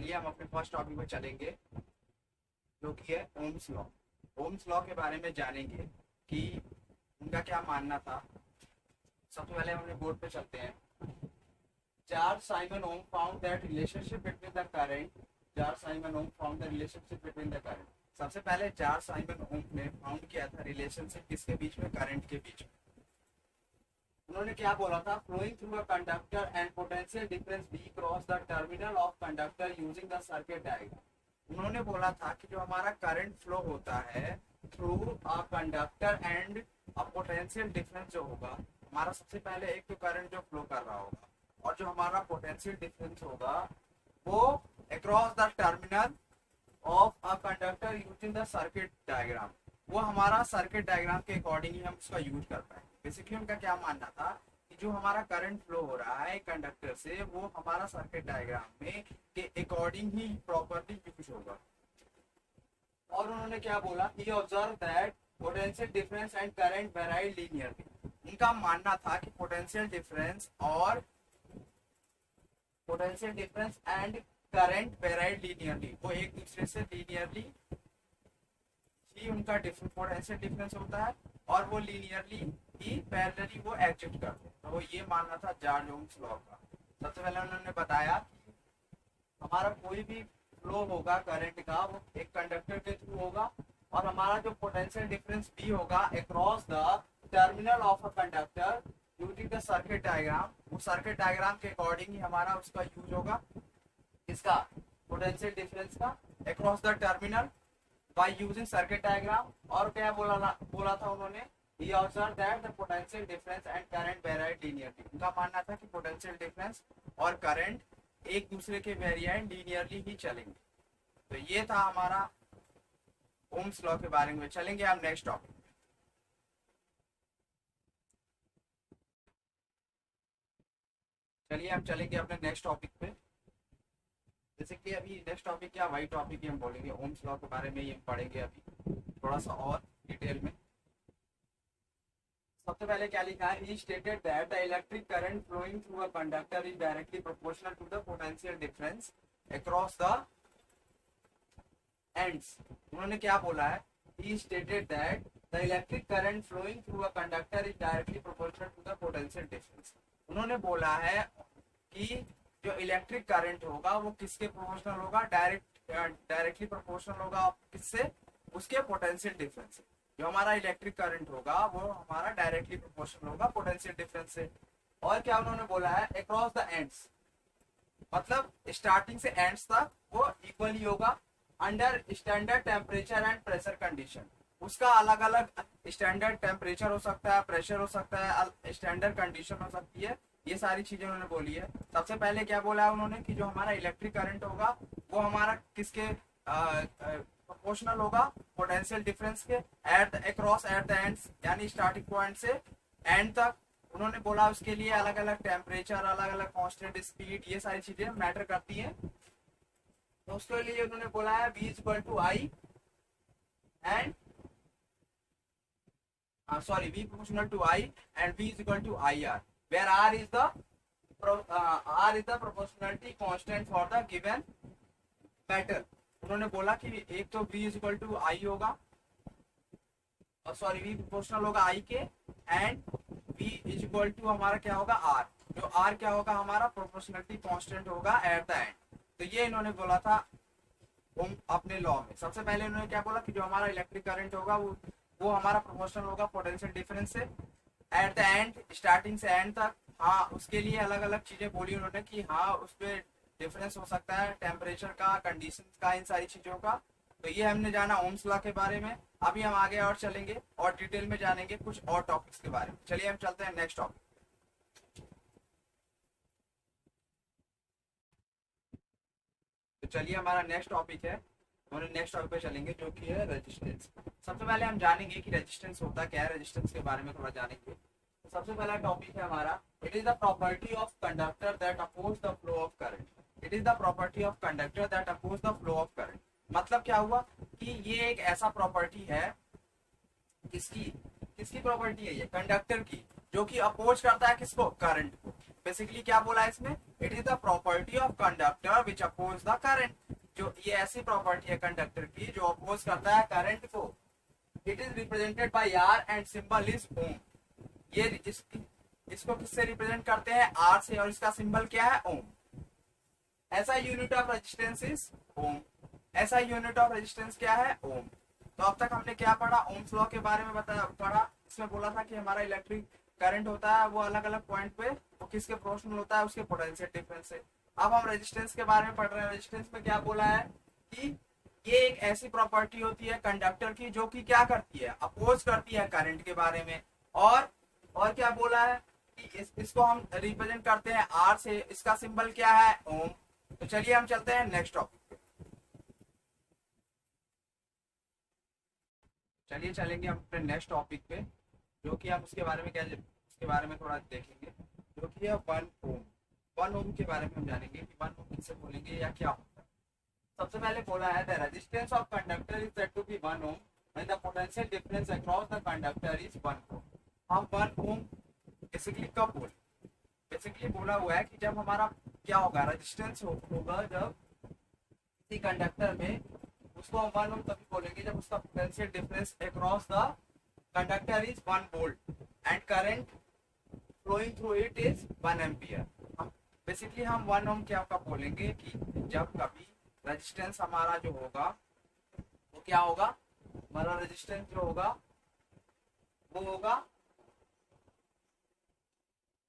चलिए हम अपने फर्स्ट टॉपिक में चलेंगे जो कि है ओम्स लॉ। ओम्स लॉ के बारे में जानेंगे कि उनका क्या मानना था। सबसे पहले हम अपने बोर्ड पे चलते हैं। Charles Simon Ohm found that relationship between the current. Charles Simon Ohm found the relationship between the current. सबसे पहले चार्ल्स साइमन ओम ने फाउंड किया था रिलेशनशिप किसके बीच में, करंट के बीच में। उन्होंने क्या बोला था, flowing through a conductor and potential difference be cross the terminal of conductor using the circuit diagram. उन्होंने बोला था कि जो हमारा करंट फ्लो होता है through a conductor and a potential difference जो होगा, हमारा सबसे पहले एक तो करंट जो फ्लो कर रहा होगा और जो हमारा पोटेंशियल डिफरेंस होगा वो across the terminal of a conductor using the circuit diagram, वो हमारा सर्किट डायग्राम के अकॉर्डिंग ही हम उसका यूज कर पाएंगे। बेसिकली उनका क्या मानना था कि जो हमारा करंट फ्लो हो रहा है कंडक्टर से वो हमारा सर्किट डायग्राम में के अकॉर्डिंग ही प्रॉपर्ली यूज होगा। और उन्होंने क्या बोला, he observe that potential difference and current varied linearly. उनका मानना था कि potential difference and current varied linearly, वो एक दूसरे से लीनियरली ही उनका पोटेंशियल डिफरेंस होता है और वो लीनियरली ही पैरेलली वो एग्जिस्ट करते हैं। तो वो ये मानना था चार्ल्स ओम्स लॉ का। सबसे पहले उन्होंने बताया कि हमारा कोई भी फ्लो होगा करंट का वो एक कंडक्टर के थ्रू होगा और हमारा जो पोटेंशियल डिफरेंस भी होगा across the terminal of a conductor using the circuit diagram, वो सर्किट डायग्राम के अकॉर्डिंग ही हमारा उसका यूज होगा, इसका पोटेंशियल डिफरेंस का across the terminal by using circuit diagram. और क्या बोला था उन्होंने, he observed that the potential difference and current varied linearly। उनका मानना था कि पोटेंशियल डिफरेंस और करंट एक दूसरे के वेरिएंट लीनियरली ही चलेंगे। तो ये था हमारा ओम्स लॉ के बारे में। चलेंगे हम नेक्स्ट टॉपिक। चलिए हम चलेंगे अपने नेक्स्ट टॉपिक पे। जैसे कि अभी नेक्स्ट टॉपिक क्या, वही टॉपिक ही हम बोलेंगे, ओम्स लॉ के बारे में ही हम पढ़ेंगे अभी थोड़ा सा और डिटेल में। सबसे पहले क्या लिखा है, he stated that the electric current flowing through a conductor is directly proportional to the potential difference across the ends। उन्होंने क्या बोला है, he stated that the electric current flowing through a conductor is directly proportional to the potential difference। उन्होंने बोला है कि जो electric current होगा वो किसके प्रोपोर्शनल होगा, डायरेक्टली प्रोपोर्शनल होगा किससे, उसके पोटेंशियल डिफरेंस से। जो हमारा इलेक्ट्रिक करंट होगा वो हमारा डायरेक्टली प्रोपोर्शनल होगा पोटेंशियल डिफरेंस से। और क्या उन्होंने बोला है, अक्रॉस द एंड्स, मतलब स्टार्टिंग से एंड्स तक वो इक्वली होगा under standard temperature and pressure condition. उसका अलग अलग स्टैंडर्ड टेम्परेचर हो सकता है, प्रेशर हो सकता है, स्टैंडर्ड कंडीशन हो सकती है, ये सारी चीजें उन्होंने बोली है। सबसे पहले क्या बोला है उन्होंने कि जो हमारा इलेक्ट्रिक करंट होगा वो हमारा किसके प्रोपोर्शनल होगा, पोटेंशियल डिफरेंस के अक्रॉस एट द एंड्स, यानी स्टार्टिंग पॉइंट से एंड तक। उन्होंने बोला उसके लिए अलग अलग टेम्परेचर, अलग अलग कांस्टेंट स्पीड, ये सारी चीजें मैटर करती हैं। तो उसके लिए उन्होंने बोला है V equal to I and V proportional to I and V is equal to IR, where R is the proportionality constant for the given matter। उन्होंने बोला कि एक तो V is equal to I होगा और V proportional होगा I के and V is equal to हमारा क्या होगा R, जो R क्या होगा हमारा प्रोपोर्शनलिटी कांस्टेंट होगा एट द एंड। तो ये इन्होंने बोला था अपने लॉ में। सबसे पहले उन्होंने क्या बोला कि जो हमारा इलेक्ट्रिक करंट होगा वो हमारा प्रोपोर्शनल होगा पोटेंशियल डिफरेंस से एट द एंड, स्टार्टिंग से एंड तक। हाँ, उसके लिए अलग अलग चीजें बोली उन्होंने कि हाँ उसपे डिफरेंस हो सकता है टेम्परेचर का, कंडीशन का, इन सारी चीजों का। तो ये हमने जाना ओम्स लॉ के बारे में। अभी हम आगे और चलेंगे और डिटेल में जानेंगे कुछ और टॉपिक्स के बारे में। चलिए हम चलते हैं नेक्स्ट टॉपिक। तो चलिए हमारा नेक्स्ट टॉपिक है, हम नेक्स्ट टॉपिक पे चलेंगे जो कि है रेजिस्टेंस। सबसे पहले हम जानेंगे कि रेजिस्टेंस होता क्या है, रेजिस्टेंस के बारे में थोड़ा जानेंगे। तो सबसे पहला टॉपिक है हमारा, it is the property of conductor that oppose the flow of current. It is the property of conductor that oppose the flow of current. मतलब क्या हुआ कि ये एक ऐसा प्रॉपर्टी है, किसकी प्रॉपर्टी है ये, कंडक्टर की, जो कि अपोज करता है किसको, करंट को। बेसिकली क्या बोला है इसमें, it is the property of conductor which oppose the current. जो ये ऐसी प्रॉपर्टी है कंडक्टर की जो अपोज करता है करंट को। It is represented by R and symbol is ohm. ये इसको किससे रिप्रेजेंट करते हैं, आर से, और इसका सिंबल क्या है, ओम। ऐसा यूनिट ऑफ रेजिस्टेंस इज ओम। ऐसा यूनिट ऑफ रेजिस्टेंस क्या है, ओम। तो अब तक हमने क्या पढ़ा, ओम्स लॉ के बारे में पढ़ा। इसमें बोला था कि हमारा इलेक्ट्रिक करंट होता है वो अलग अलग पॉइंट पे वो किसके प्रोपोर्शनल होता है, उसके पोटेंशियल डिफरेंस से। अब हम रेजिस्टेंस के बारे में पढ़ रहे हैं। रेजिस्टेंस में क्या बोला है कि ये एक ऐसी प्रॉपर्टी होती है कंडक्टर की जो कि क्या करती है, अपोज करती है करंट के बारे में। और क्या बोला है कि इसको हम रिप्रेजेंट करते हैं आर से, इसका सिंबल क्या है, ओम। तो चलिए हम चलते हैं नेक्स्ट टॉपिक पे। चलिए चलेंगे हम अपने नेक्स्ट टॉपिक पे, जो कि हम उसके बारे में उसके बारे में थोड़ा देखेंगे, जो कि है 1 ओम। 1 ओम के बारे में हम जानेंगे कि 1 ओम किससे बोलेंगे या क्या होता है। सबसे पहले बोला है the resistance of conductor is said to be 1 ohm when the potential difference across the conductor is 1 ohm. हम 1 ओम बेसिकली कब बोले, बेसिकली बोला हुआ है कि जब हमारा क्या होगा, रेजिस्टेंस होगा जब किसी कंडक्टर में, उसको हम 1 ओम तभी बोलेंगे जब उसका potential difference across the conductor is 1 volt and current flowing through it is 1 ampere. Basically हम 1 ओम क्या कब बोलेंगे कि जब कभी रेजिस्टेंस हमारा जो होगा वो क्या होगा, हमारा रेजिस्टेंस जो होगा वो होगा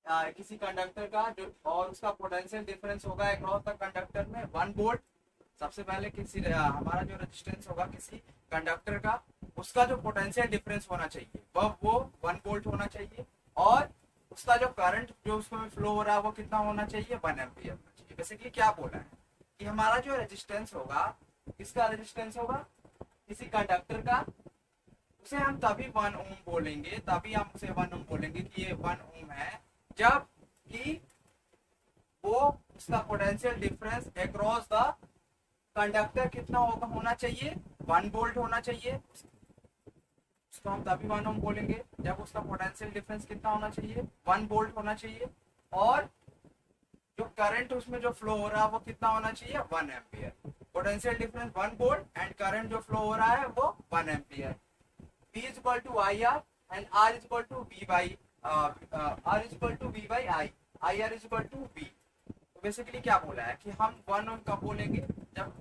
किसी कंडक्टर का जो, और उसका पोटेंशियल डिफरेंस होगा अक्रॉस द कंडक्टर में 1 वोल्ट। सबसे पहले किसी हमारा जो रेजिस्टेंस होगा किसी कंडक्टर का, उसका जो पोटेंशियल डिफरेंस होना चाहिए वो 1 वोल्ट होना चाहिए, और उसका जो करंट जो उसमें फ्लो हो रहा है वो कितना होना चाहिए, 1 एम्पियर होना चाहिए। बेसिकली क्या बोला है कि हमारा जो रेजिस्टेंस होगा, किसका रेजिस्टेंस होगा, किसी कंडक्टर का, उसे हम तभी 1 ओम बोलेंगे, तभी हम उसे 1 ओम बोलेंगे कि ये 1 ओम है जब कि वो उसका potential difference across the conductor कितना होना चाहिए, 1 वोल्ट होना चाहिए। उसको हम तभी 1 ओम बोलेंगे जब उसका पोटेंशियल डिफरेंस कितना होना चाहिए, 1 वोल्ट होना चाहिए, और जो करंट उसमें जो फ्लो हो रहा है वो कितना होना चाहिए, 1 ampere. Potential difference 1 volt and current जो फ्लो हो रहा है वो 1 ampere. V is equal to IR and R is equal to V by R is equal to V by I, IR is equal to V। तो basically क्या बोला है कि हम 1 ओम कब बोलेंगे, जब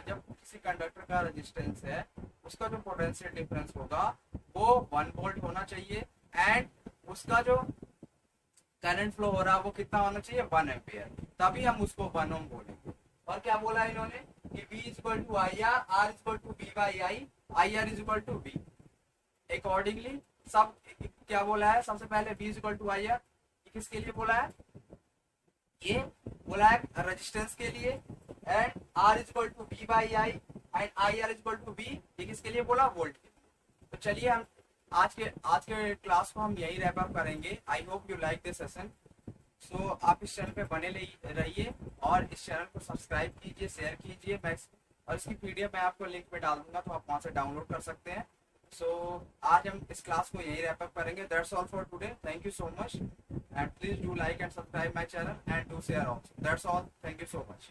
जब किसी कंडक्टर का रेजिस्टेंस है उसका जो पोटेंशियल डिफरेंस होगा वो 1 वोल्ट होना चाहिए, एंड उसका जो करंट फ्लो हो रहा है वो कितना होना चाहिए, 1 एम्पियर, तभी हम उसको 1 ओम बोलेंगे। और क्या बोला है इन्होंने कि V is equal to IR, R is equal to V by I, IR is equal to V। Accordingly सब क्या बोला है, सबसे पहले V is equal to IR, किसके लिए बोला है, ये बोला है रेजिस्टेंस के लिए, and R is equal to V by I and IR is equal to V, ये किसके लिए बोला, वोल्ट के लिए। तो चलिए हम आज के क्लास को हम यही रैप अप करेंगे। I hope you like this session. So आप इस चैनल पे बने रहिए और इस चैनल को सब्सक्राइब कीजिए, शेयर कीजिए, और इसकी पीडीएफ मैं आपको लिंक पे डाल दूंगा तो आप वहां से डाउनलोड कर सकते हैं। सो आज हम इस क्लास को यही रैप अप करेंगे। That's all for today, thank you so much and please do like and subscribe my channel and do share also. That's all, thank you so much.